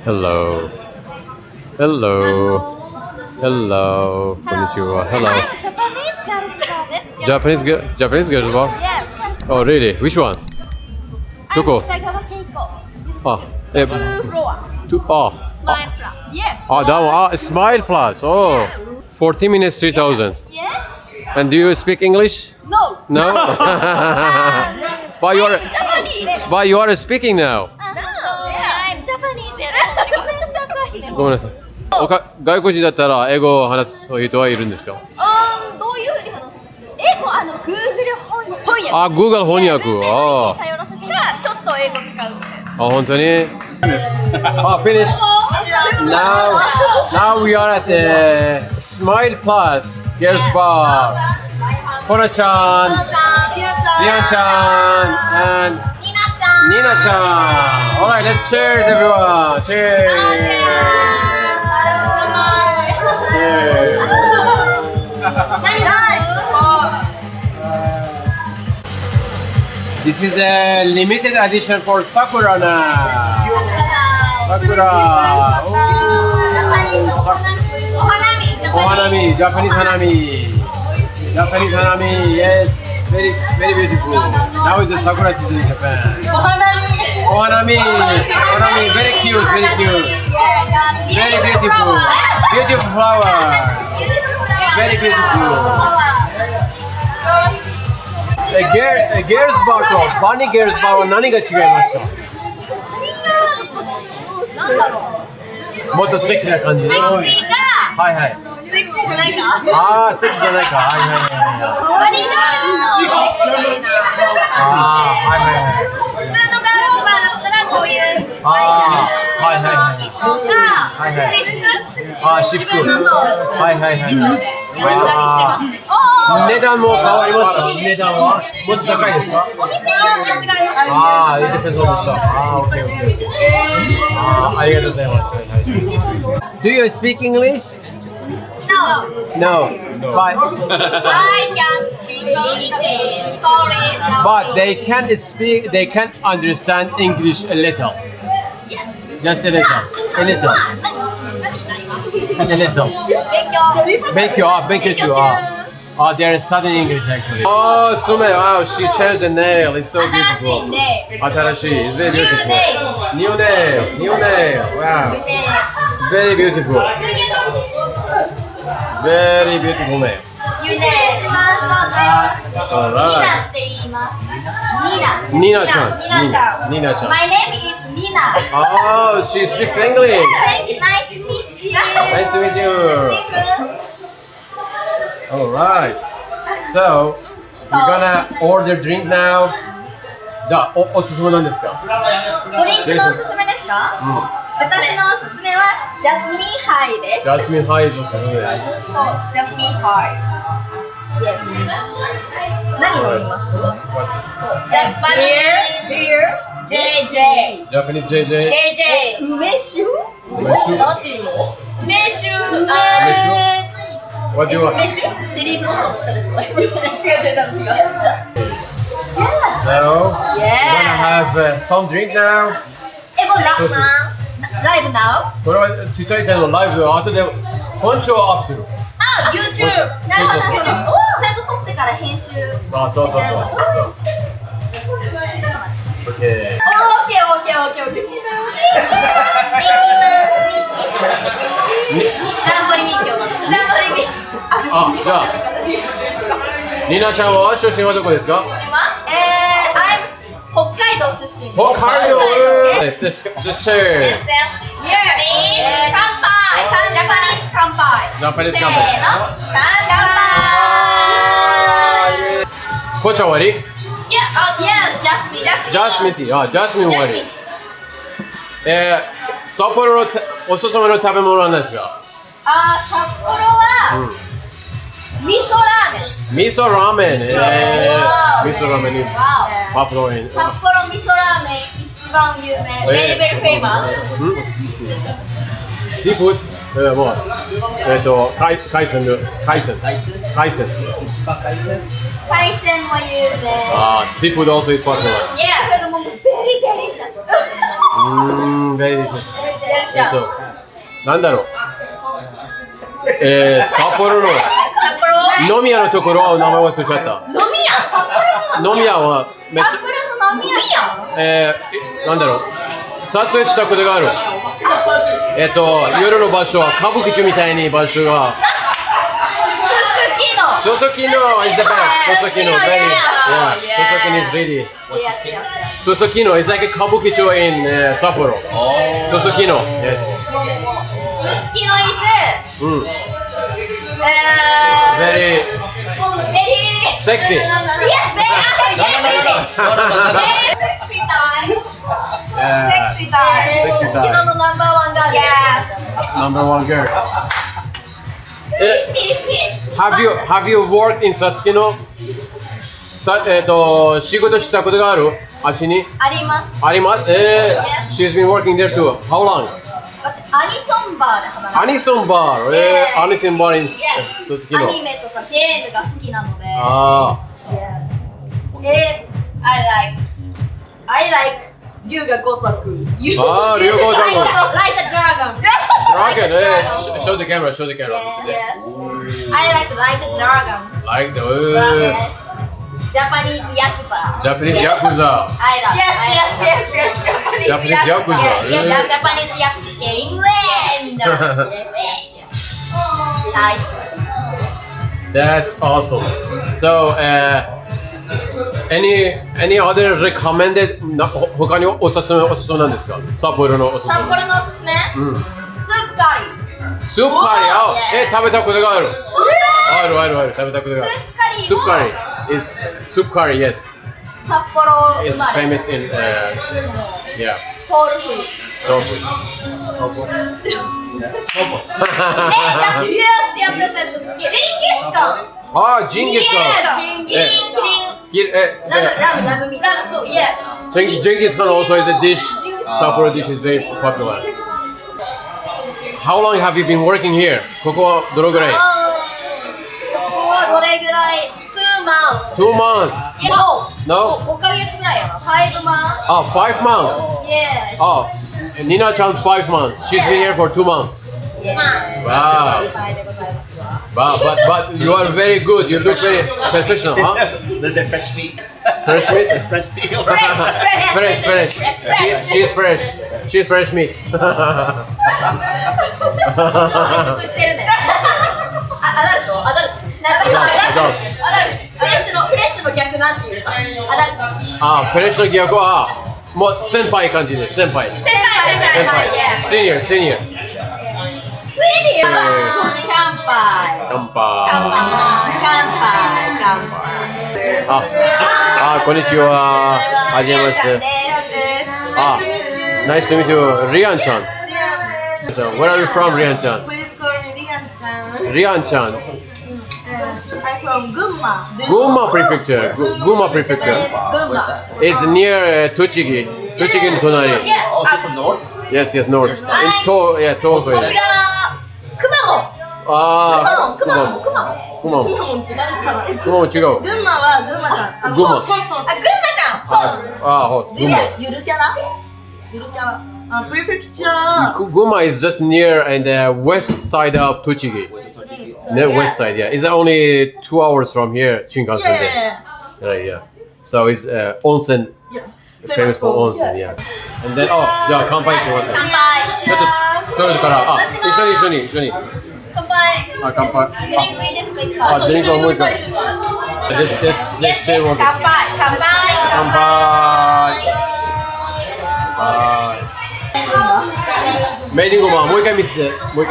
Hello. Hello. Hello. Konnichiwa. Hello. Japanese girls bar です。Japanese girls bar? Yes. Oh, really? Which one? どこ？北川景子。あ、2フロア。スマイルプラス。Yeah. that one. Smile Plus. Oh, 40 minutes, 3,000. Yes. And do you speak English? No. No? But you are, Japanese. but you are speaking now. I'm Japanese. ごめんなさいね。ごめんなさい。外国人だったら英語を話す人はいるんですか？どういうふうに話す？Google 翻訳。あ、Google 翻訳。あ頼らせてか、ちょっと英語使うみたいな。本当に？Finish. Now we are at the Smile Plus Girls Bar. Kona-chan, Rian-chan, and Nina-chan. Alright, let's cheers everyone. Cheers. Cheers. This is a limited edition for Sakura now. Sakura. Oh, Hanami, Japanese Hanami. Japanese Hanami, yes. Very, very beautiful. Now is the Sakura season in Japan. Hanami. Hanami, very cute, very cute. Very beautiful. Beautiful flower. Very beautiful. Girls bar とバニー girls bar は何が違いますか？もっとセクシーな感じ。セクシーか。はいはい。セクシーじゃないか。ああ、セクシーじゃないか。はいはいはい。バニーガールのセクシーな。ああ、はいはいはい。普通のガールズバーだったらこういうワイシャツ、衣装か、私服。ああ、私服。自分のはいはいはい。自分でやったりしてます。値段も変わりますか？値段はもっと高いですか？お店によって違います。ああ、いいですね、そうでした。ああ、オッケーオッケー。ああ、ありがとうございます。Do you speak English? No. No. But I can't speak English. Sorry. but they can speak. They can understand English a little. Yes. Just a little. A little. A little. 勉強中。They're studying English actually. Oh, Sume, wow, she changed the nail. It's so beautiful. 新しい It's very beautiful. New nail. New nail. Wow. Very beautiful. Very beautiful nail. ゆねしますので、ニナって言います。ニナちゃん。ニナちゃん。My name is Nina. Oh, she speaks English. Nice to meet you. Nice to meet you. Alright. So, you're gonna order drink now. じゃあ、おすすめなんですか？ドリンクのおすすめですか？私のおすすめはジャスミンハイです。ジャスミンハイおすすめ。そう、ジャスミンハイ。Yes. 何飲みます？ジャパニーズビール JJ。ジャパニーズ JJ。梅酒？なんていうの？梅酒。What do you want? 梅酒？チリノソースかですか？違う。So, you're gonna have some drink now. もうライブ now？ これはちっちゃいチャンネルのライブを後で本庁をアップする。あ、YouTube。なるほど。ちゃんと撮ってから編集。あ、そう。ちょっと待って。OK。オッケー。ミッキーマウス。ジャンボリミッキーを飲んで。あ、じゃあ、リナちゃんは出身はどこですか？北海道出身。北海道。This cheers.乾杯。ジャパニーズ乾杯。ジャパニーズ乾杯。乾杯。紅茶終わり？ Yeah, Jasmine. ジャスミンティー。ジャスミン終わり。札幌のおすすめの食べ物は何ですか？札幌は味噌ラーメン。味噌ラーメン。味噌ラーメンにパプロイン。札幌味噌ラーメン一番有名。Very very famous。シーフード。もう海鮮。海鮮も有名。Seafood also is popular. Yeah, very delicious. Very delicious. なんだろう。札幌の飲み屋のところ、名前忘れちゃった。飲み屋札幌の飲み屋はめっちゃ。札幌の飲み屋なんだろう。撮影したことがある。夜の場所は歌舞伎町みたいに場所が。Susukino is the best. Susukino, very. Yeah, Susukino is really. Susukino is like a Kabukicho in Sapporo. Susukino, yes. Susukino is very sexy. Yes, very sexy time. Sexy time. Susukinoのナンバーワンガール。Yes. Number one girl. Have you worked in Susukino? 仕事したことがある？あっちに？あります。あります。She's been working there too. How long? 私アニソンバーで働いてます。アニソンバー。アニソンバー in Susukino. アニメとかゲームが好きなので。I like 龍が如く。龍が如く。Like a dragon. Dragon. Show the camera. Show the camera. Yes. I like a dragon. Like the Japanese yakuza. Japanese yakuza. I love. Yes. Japanese yakuza. Yes, Japanese yakuza game. Nice. That's awesome. So, any other recommended 他におすすめなんですか？札幌のおすすめ。札幌のおすすめ？スープカリー。スープカリー。食べたことがある。ある食べたことがある。スープカリー。Soup curry, yes. 札幌生 It's まれ。 famous in yeah. ソウルフード。Soul food. Yes. ジンギスカン。ジンギスカン。キリン。ラムみたいな。そう、yeah. Genghis Khan also is a dish. Sapporo dish is very popular. How long have you been working here? ここはどのぐらい？どれぐらい ?2 months. 2 months. No. 5ヶ月ぐらいやな。5 months. 5 months. Yes. Nina chan 5 months. She's been here for 2 months. Wow. But you are very good. You look very professional, huh? The fresh meat. Fresh meat? Fresh meat. Fresh. She's fresh. She's fresh meat. アダルトフレッシュの逆なんていうかアダルトフレッシュの逆はもう先輩感じで先輩シニア乾杯こんにちははじめましてNice to meet you リアンちゃん Where are you from リアンちゃんPlease call me Rian-chan. Rian-chan. I'm from Gunma. Gunma Prefecture. Gunma Prefecture. It's near Tochigi. Tochigi no tonari. Oh, is this from north? Yes, north. In Tohoku. 熊本違うから。熊本違う。群馬は群馬ちゃん。群馬そう。ホース。で、ゆるキャラ。Prefecture. Gunma is just near and the west side of Tochigi. West side, yeah. It's only 2 hours from here, Shinkansen. Right, yeah. So it's onsen. Famous for onsen, yeah. And then, じゃあ乾杯します。乾杯ちょっとトイレから一緒に。乾杯乾杯。ドリンクいいですか？いっぱいドリンクはもう一回。乾杯。メイディングマンもう一回見せてこれ。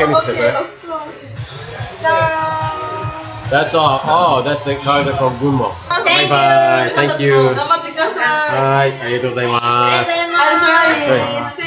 That's all. Oh, that's the character from Gunma. Bye. Thank you. 頑張ってください。はい、ありがとうございます。I'll try it.